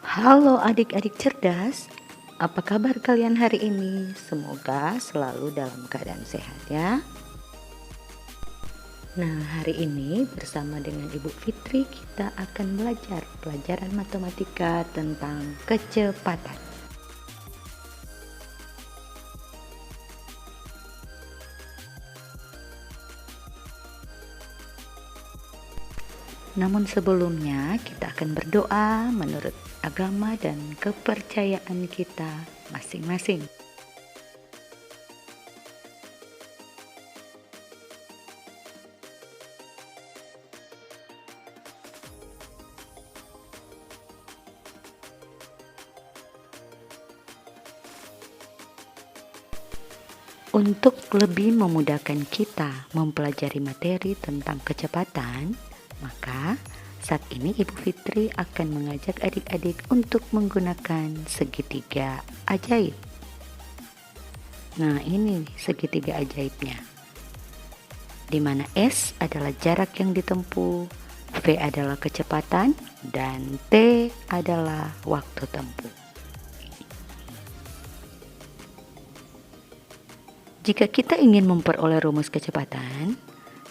Halo adik-adik cerdas, apa kabar kalian hari ini? Semoga selalu dalam keadaan sehat ya. Nah, hari ini bersama dengan Ibu Fitri kita akan belajar pelajaran matematika tentang kecepatan. Namun sebelumnya kita akan berdoa menurut agama dan kepercayaan kita masing-masing. Untuk lebih memudahkan kita mempelajari materi tentang kecepatan, maka saat ini Ibu Fitri akan mengajak adik-adik untuk menggunakan segitiga ajaib. Nah, ini segitiga ajaibnya, di mana S adalah jarak yang ditempuh, V adalah kecepatan, dan T adalah waktu tempuh. Jika kita ingin memperoleh rumus kecepatan,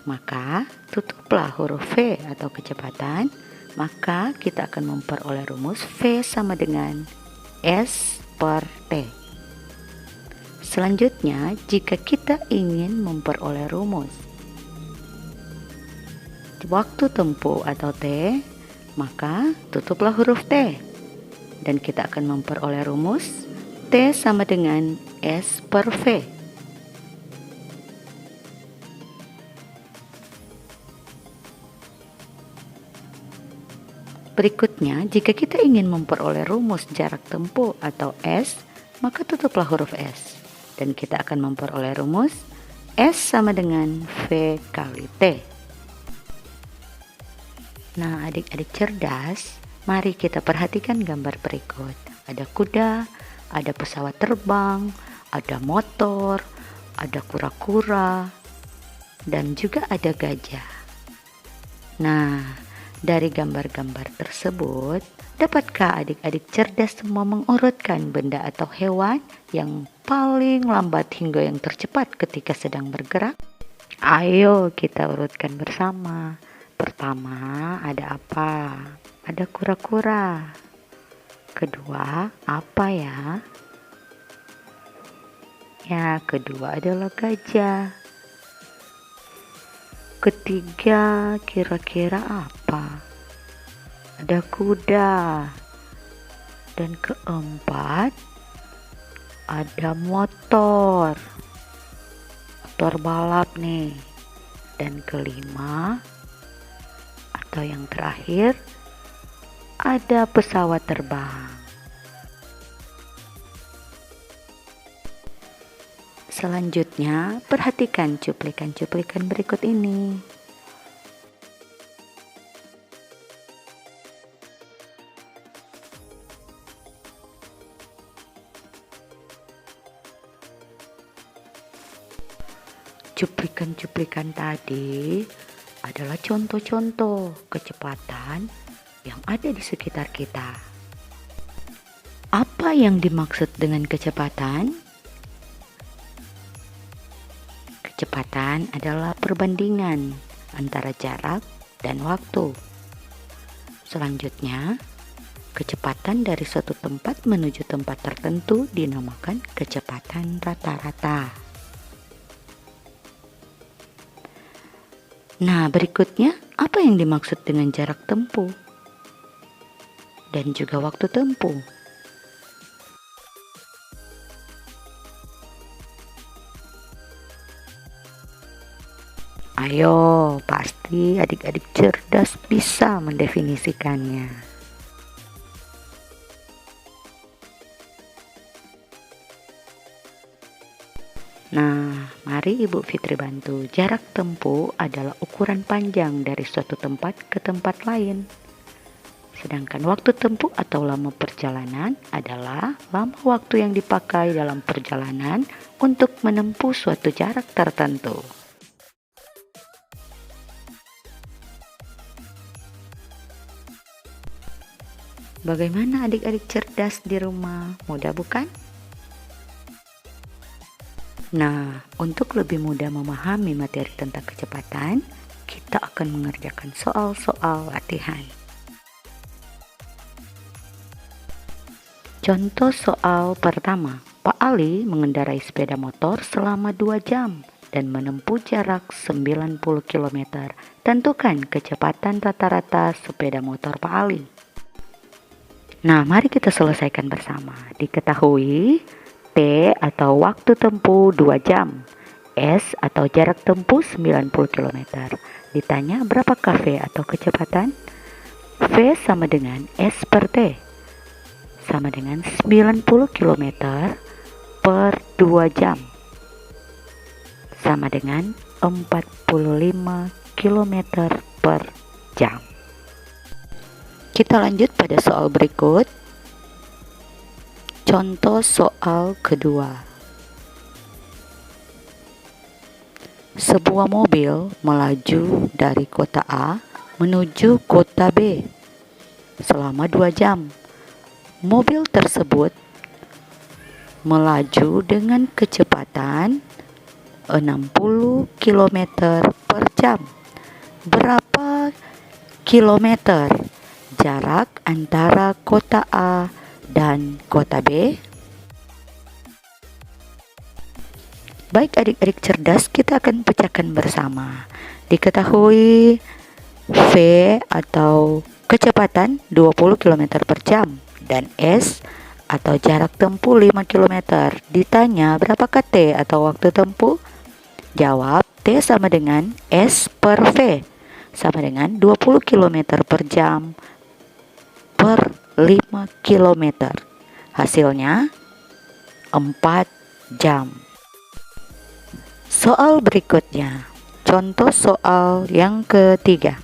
maka tutuplah huruf V atau kecepatan, maka kita akan memperoleh rumus V sama dengan S per T. Selanjutnya, jika kita ingin memperoleh rumus waktu tempuh atau T, maka tutuplah huruf T dan kita akan memperoleh rumus T sama dengan S per V. Berikutnya, jika kita ingin memperoleh rumus jarak tempuh atau S, maka tutuplah huruf S dan kita akan memperoleh rumus S sama dengan V kali T. Nah, adik-adik cerdas, mari kita perhatikan gambar berikut. Ada kuda, ada pesawat terbang, ada motor, ada kura-kura, dan juga ada gajah. Nah, dari gambar-gambar tersebut, dapatkah adik-adik cerdas semua mengurutkan benda atau hewan yang paling lambat hingga yang tercepat ketika sedang bergerak? Ayo kita urutkan bersama. Pertama, ada apa? Ada kura-kura. Kedua, apa ya? Ya, kedua adalah gajah. Ketiga, kira-kira apa? Ada kuda. Dan keempat, ada motor. Motor balap nih. Dan kelima, atau yang terakhir, ada pesawat terbang. Selanjutnya, perhatikan cuplikan-cuplikan berikut ini. Cuplikan-cuplikan tadi adalah contoh-contoh kecepatan yang ada di sekitar kita. Apa yang dimaksud dengan kecepatan? Kecepatan adalah perbandingan antara jarak dan waktu. Selanjutnya, kecepatan dari suatu tempat menuju tempat tertentu dinamakan kecepatan rata-rata. Nah, berikutnya, apa yang dimaksud dengan jarak tempuh dan juga waktu tempuh? Ayo, pasti adik-adik cerdas bisa mendefinisikannya. Nah, mari Ibu Fitri bantu. Jarak tempuh adalah ukuran panjang dari suatu tempat ke tempat lain. Sedangkan waktu tempuh atau lama perjalanan adalah lama waktu yang dipakai dalam perjalanan untuk menempuh suatu jarak tertentu. Bagaimana adik-adik cerdas di rumah? Mudah bukan? Nah, untuk lebih mudah memahami materi tentang kecepatan, kita akan mengerjakan soal-soal latihan. Contoh soal pertama, Pak Ali mengendarai sepeda motor selama 2 jam dan menempuh jarak 90 km. Tentukan kecepatan rata-rata sepeda motor Pak Ali. Nah, mari kita selesaikan bersama. Diketahui T atau waktu tempuh 2 jam, S atau jarak tempuh 90 km. Ditanya berapakah V atau kecepatan? V sama dengan S per T, sama dengan 90 km per 2 jam, sama dengan 45 km per jam. Kita lanjut pada soal berikut. Contoh soal kedua. Sebuah mobil melaju dari kota A menuju kota B selama 2 jam. Mobil tersebut melaju dengan kecepatan 60 km per jam. Berapa kilometer jarak antara kota A dan kota B? Baik adik-adik cerdas, kita akan pecahkan bersama. Diketahui V atau kecepatan 20 km per jam dan S atau jarak tempuh 5 km. Ditanya berapakah T atau waktu tempuh? Jawab, T sama dengan S per V, sama dengan 20 km per jam per 5 km. Hasilnya 4 jam. Soal berikutnya, contoh soal yang ketiga.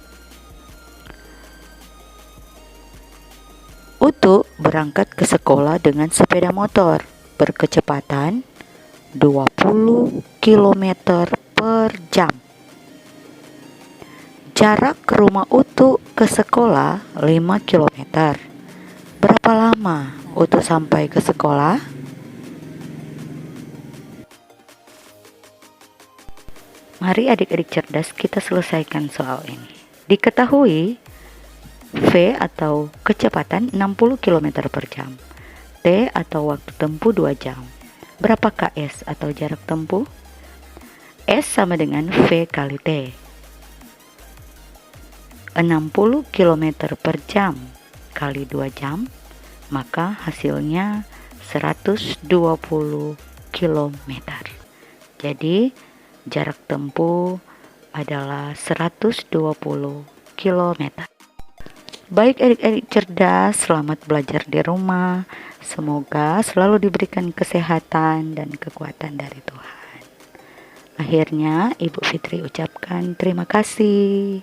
Utu berangkat ke sekolah dengan sepeda motor berkecepatan 20 km per jam. Jarak ke rumah Utu ke sekolah 5 km. Berapa lama Utu sampai ke sekolah? Mari adik-adik cerdas kita selesaikan soal ini. Diketahui V atau kecepatan 60 km per jam, T atau waktu tempuh 2 jam. Berapakah S atau jarak tempuh? S sama dengan V kali T. 60 km per jam kali 2 jam, maka hasilnya 120 km. Jadi jarak tempuh adalah 120 km. Baik adik-adik cerdas, selamat belajar di rumah. Semoga selalu diberikan kesehatan dan kekuatan dari Tuhan. Akhirnya Ibu Fitri ucapkan terima kasih.